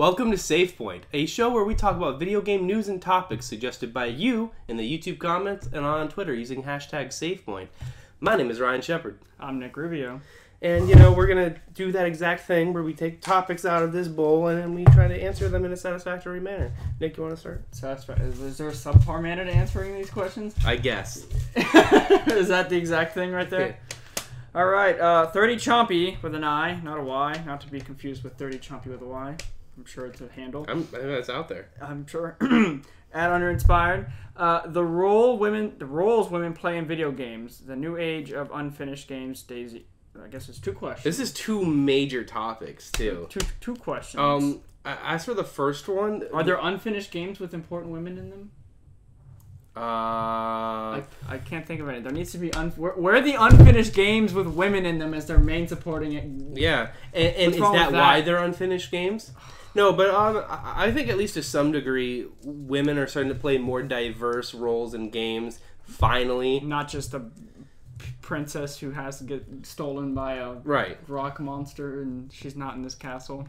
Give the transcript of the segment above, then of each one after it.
Welcome to Savepoint, a show where we talk about video game news and topics suggested by you in the YouTube comments and on Twitter using hashtag Savepoint. My name is Ryan Shepard. I'm Nick Rubio. And, you know, we're going to do that exact thing where we take topics out of this bowl and then we try to answer them in a satisfactory manner. Nick, you want to start? Is there a subpar manner to answering these questions? I guess. Is that the exact thing right there? Okay. All right, 30 Chompy with an I, not a Y, not to be confused with 30 Chompy with a Y. I'm sure it's a handle. I think that's out there. I'm sure. At Underinspired, the roles women play in video games, the new age of unfinished games. Daisy, I guess it's two questions. This is two major topics too. Two questions. As for the first one, are there unfinished games with important women in them? I can't think of any. There needs to be where are the unfinished games with women in them as their main supporting it? Yeah, and is that why they're unfinished games? No, but I think at least to some degree, women are starting to play more diverse roles in games. Finally, not just a princess who has to get stolen by a rock monster and she's not in this castle.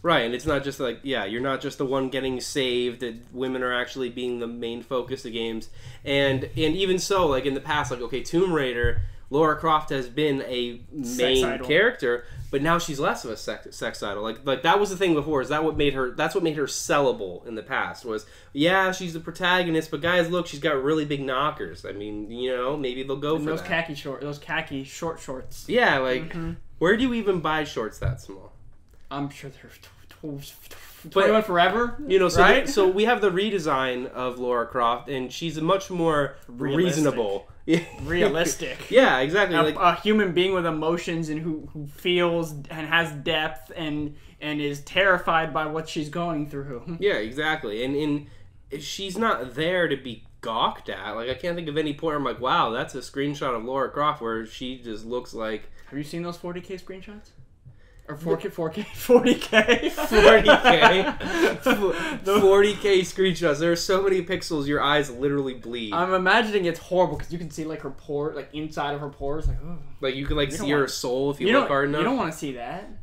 Right, and it's not just like, yeah, you're not just the one getting saved, that women are actually being the main focus of games. And even so, like in the past, like, okay, Tomb Raider, Lara Croft has been a main character, but now she's less of a sex idol. Like that was the thing before. That's what made her sellable in the past. Was, yeah, she's the protagonist, but guys, look, she's got really big knockers. I mean, you know, maybe they'll go for those that. Those khaki short shorts. Yeah, like where do you even buy shorts that small? I'm sure they're 21 forever. You know, so right? So we have the redesign of Lara Croft, and she's much more reasonable. Realistic. Yeah, exactly. A human being with emotions and who feels and has depth and is terrified by what she's going through. Yeah, exactly. And she's not there to be gawked at. Like, I can't think of any point where I'm like, wow, that's a screenshot of Lara Croft where she just looks like... Have you seen those 40K screenshots? Or 40K 40K 40K screenshots. There are so many pixels, your eyes literally bleed. I'm imagining it's horrible because you can see like her pore, like inside of her pores, like oh. Like you can see her soul if you look hard enough. You don't want to see that.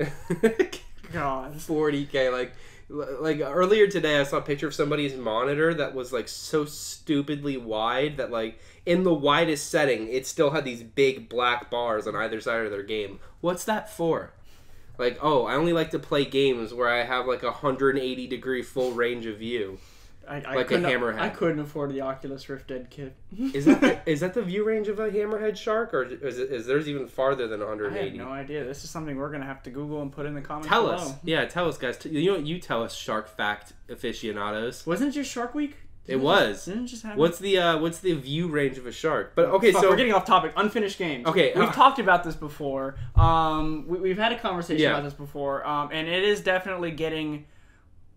God, 40K. Like earlier today, I saw a picture of somebody's monitor that was like so stupidly wide that like in the widest setting, it still had these big black bars on either side of their game. What's that for? Like, oh, I only like to play games where I have like 180 degree full range of view. Like a hammerhead. I couldn't afford the Oculus Rift Dead kit. Is that the view range of a hammerhead shark, or is theirs even farther than 180? I have no idea. This is something we're gonna have to Google and put in the comments below. Tell us. Yeah, tell us, guys. You know what? You tell us, Shark Fact aficionados. Wasn't it just Shark Week? It was. Didn't it just happen? What's the view range of a shark? But okay, so we're getting off topic. Unfinished games. Okay, we've talked about this before. We've had a conversation about this before, and it is definitely getting,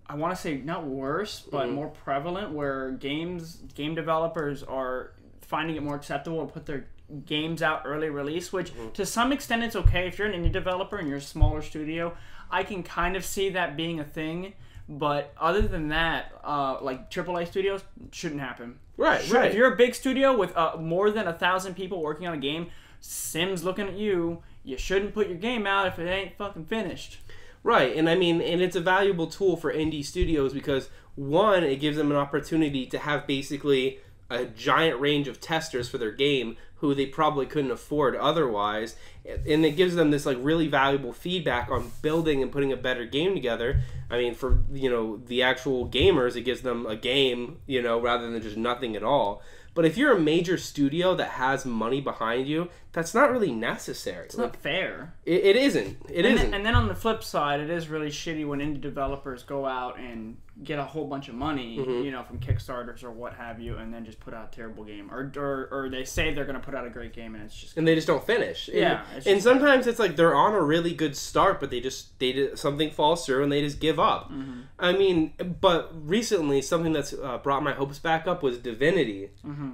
I want to say not worse, but more prevalent. Where game developers are finding it more acceptable to put their games out early release. Which to some extent it's okay if you're an indie developer and you're a smaller studio. I can kind of see that being a thing. But other than that, like AAA studios, shouldn't happen. Right. If you're a big studio with more than 1,000 people working on a game, Sim's looking at you. You shouldn't put your game out if it ain't fucking finished. Right, and I mean, and it's a valuable tool for indie studios because one, it gives them an opportunity to have basically a giant range of testers for their game who they probably couldn't afford otherwise, and it gives them this like really valuable feedback on building and putting a better game together. I mean, for the actual gamers, it gives them a game, rather than just nothing at all. But if you're a major studio that has money behind you, that's not really necessary. It's not fair. It isn't. It isn't. And then on the flip side, it is really shitty when indie developers go out and get a whole bunch of money, from Kickstarters or what have you, and then just put out a terrible game, or they say they're going to put out a great game and it's just and they just don't finish. Yeah, and sometimes it's like they're on a really good start, but something falls through and they just give up. I mean, but recently something that's brought my hopes back up was Divinity.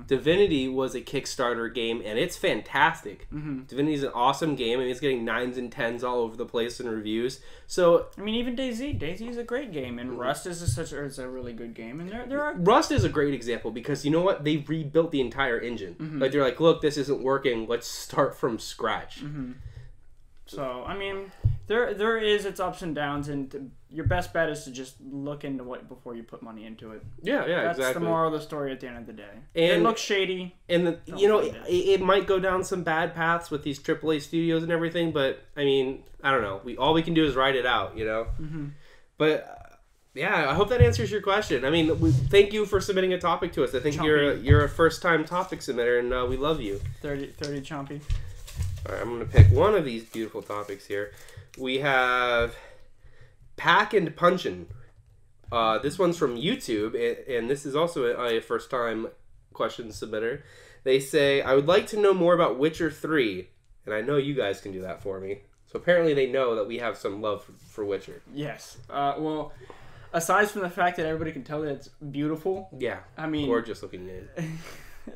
Divinity was a Kickstarter game, and it's fantastic. Divinity is an awesome game. I mean, it's getting 9s and 10s all over the place in reviews. So I mean, even DayZ is a great game, and Rust is a really good game, and there are Rust is a great example because you know what, they rebuilt the entire engine. Like they're like, look, this isn't working. Let's start from scratch. So I mean, there is its ups and downs, and your best bet is to just look into what before you put money into it. Yeah, That's exactly. the moral of the story at the end of the day. And it looks shady. And it might go down some bad paths with these AAA studios and everything, but I mean, I don't know. All we can do is ride it out, you know. Mm-hmm. But yeah, I hope that answers your question. I mean, thank you for submitting a topic to us. I think you're a first time topic submitter, and we love you. 30 Chompy. All right, I'm gonna pick one of these beautiful topics here. We have Pack and Punchin'. This one's from YouTube, and this is also a first time question submitter. They say, I would like to know more about Witcher 3, and I know you guys can do that for me. So apparently they know that we have some love for Witcher. Yes. Well, aside from the fact that everybody can tell that it's beautiful. Yeah. I mean, gorgeous looking game.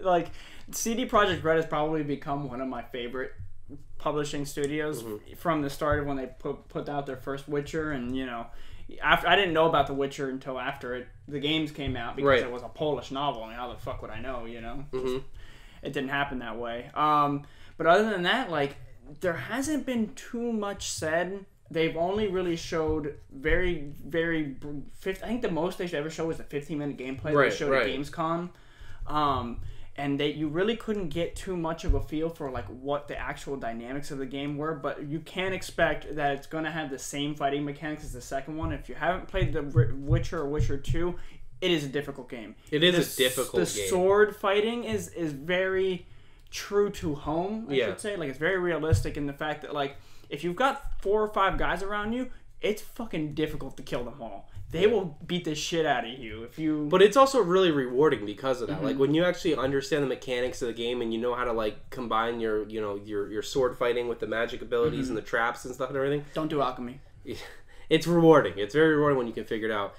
Like, CD Projekt Red has probably become one of my favorite publishing studios from the start of when they put out their first Witcher, and you know, after I didn't know about The Witcher until after the games came out because it was a Polish novel, and how the fuck would I know? You know, it didn't happen that way. But other than that, like, there hasn't been too much said. They've only really showed very, very. I think the most they should ever show was the 15-minute gameplay they showed at Gamescom. And you really couldn't get too much of a feel for like what the actual dynamics of the game were, but you can expect that it's going to have the same fighting mechanics as the second one. If you haven't played The Witcher or Witcher 2, it is a difficult game. It is a difficult game. The sword fighting is very true to home, I should say. Like, it's very realistic in the fact that, like, if you've got 4 or 5 guys around you, it's fucking difficult to kill them all. They will beat the shit out of you if you. But it's also really rewarding because of that. Like, when you actually understand the mechanics of the game and you know how to like combine your sword fighting with the magic abilities and the traps and stuff and everything. Don't do alchemy. It's rewarding. It's very rewarding when you can figure it out.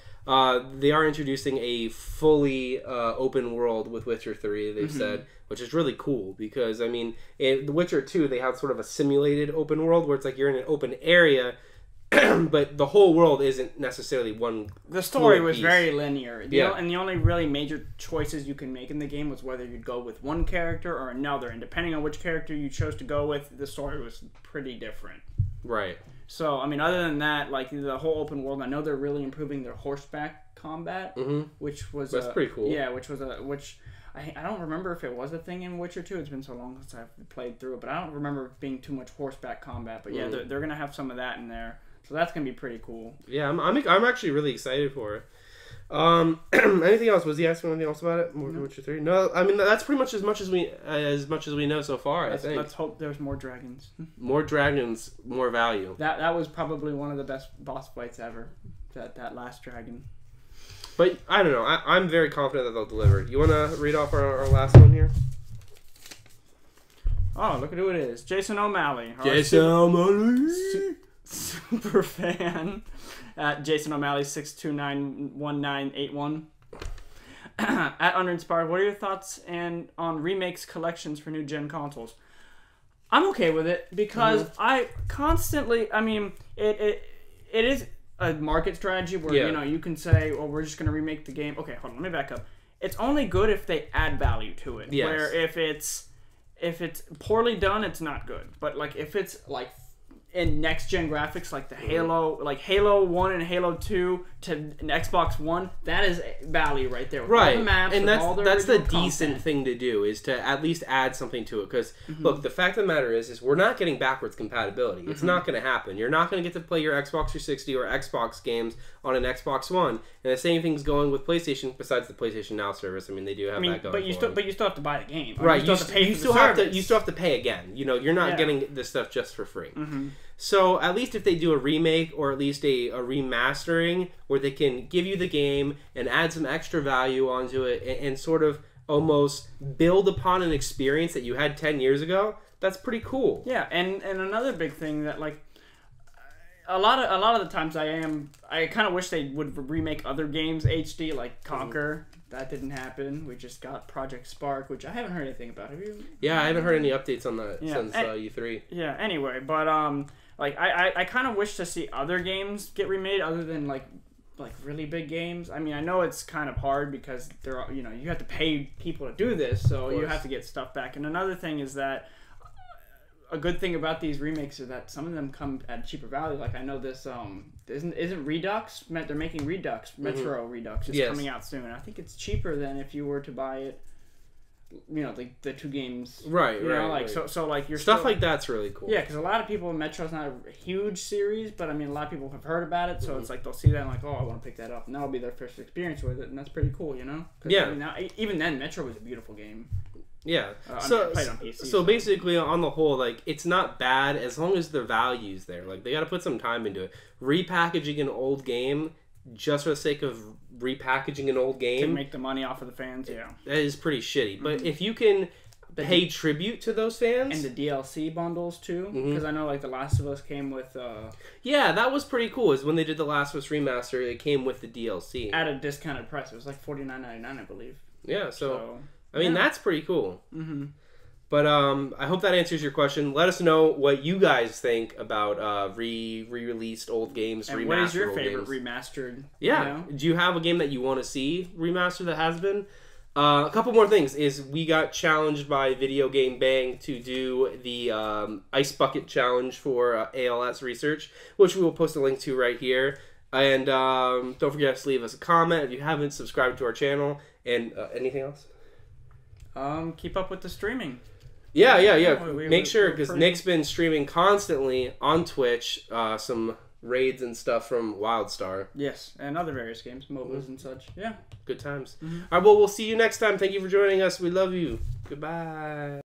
They are introducing a fully open world with Witcher 3, they've said, which is really cool because, I mean, in The Witcher 2, they have sort of a simulated open world where it's like you're in an open area, but the whole world isn't necessarily one. The story was very linear. And the only really major choices you can make in the game was whether you'd go with one character or another. And depending on which character you chose to go with, the story was pretty different. Right. So, I mean, other than that, like, the whole open world, I know they're really improving their horseback combat, which was... That's pretty cool. Yeah, which I don't remember if it was a thing in Witcher 2. It's been so long since I've played through it, but I don't remember being too much horseback combat. But yeah, they're going to have some of that in there. So that's going to be pretty cool. Yeah, I'm actually really excited for it. Anything else? Was he asking anything else about it? More Witcher 3? No, I mean, that's pretty much as much as we know so far, I think. Let's hope there's more dragons. More dragons, more value. That was probably one of the best boss fights ever. That last dragon. But I don't know. I'm very confident that they'll deliver. You want to read off our last one here? Oh, look at who it is. Jason O'Malley. Jason O'Malley. Super fan at Jason O'Malley 6291981 at Underinspired. What are your thoughts on remakes collections for new gen consoles? I'm okay with it because I mean, it is a market strategy where you can say, well, we're just going to remake the game. Okay, hold on, let me back up. It's only good if they add value to it. Yes. Where if it's poorly done, it's not good. But like if it's like in next gen graphics, like the Halo 1 and Halo 2 to an Xbox One, that is value right there. With all the maps, and that's the decent content. thing to do, is to at least add something to it. Because look, the fact of the matter is we're not getting backwards compatibility. It's not going to happen. You're not going to get to play your Xbox 360 or Xbox games on an Xbox One. And the same thing's going with PlayStation. Besides the PlayStation Now service, I mean, they do have that going. But you still have to buy the game. Right. You still have to pay again. You know, you're not getting this stuff just for free. So at least if they do a remake or at least a remastering where they can give you the game and add some extra value onto it and sort of almost build upon an experience that you had 10 years ago, that's pretty cool. Yeah, and another big thing that, like, a lot of the times I kind of wish they would remake other games HD, like Conquer. That didn't happen. We just got Project Spark, which I haven't heard anything about. Have you? Yeah, I haven't heard any updates on that since E3. Yeah. Anyway, but like I kind of wish to see other games get remade other than like really big games. I mean, I know it's kind of hard because you have to pay people to do this, so you have to get stuff back. And another thing is that a good thing about these remakes is that some of them come at a cheaper value. Like I know this isn't Redux. They're making Redux, Metro Redux. It's coming out soon. I think it's cheaper than if you were to buy it. You know, the two games, right? You know, like so like your stuff like that's really cool. Yeah, because a lot of people, Metro's not a huge series, but I mean, a lot of people have heard about it, so it's like they'll see that and like, oh, I want to pick that up, and that'll be their first experience with it, and that's pretty cool, you know? Yeah. I mean, now, even then, Metro was a beautiful game. Yeah. I played on PC. So basically, on the whole, like it's not bad as long as the value's there. Like they got to put some time into it. Repackaging an old game just for the sake of repackaging an old game to make the money off of the fans, yeah, that is pretty shitty. But if you can pay tribute to those fans and the DLC bundles too, because I know like The Last of Us came with yeah, that was pretty cool. Is when they did The Last of Us remaster, it came with the DLC at a discounted price. It was like $49.99, I believe. Yeah, so I mean that's pretty cool. But I hope that answers your question. Let us know what you guys think about re-released old games, and remastered what is your old favorite games. remastered? Yeah. You know? Do you have a game that you want to see remastered that has been? A couple more things is we got challenged by Video Game Bang to do the Ice Bucket Challenge for ALS research, which we will post a link to right here. And don't forget to leave us a comment if you haven't subscribed to our channel. And anything else? Keep up with the streaming. Yeah. Make sure, because Nick's been streaming constantly on Twitch some raids and stuff from WildStar. Yes, and other various games, MOBAs and such. Yeah. Good times. All right, well, we'll see you next time. Thank you for joining us. We love you. Goodbye.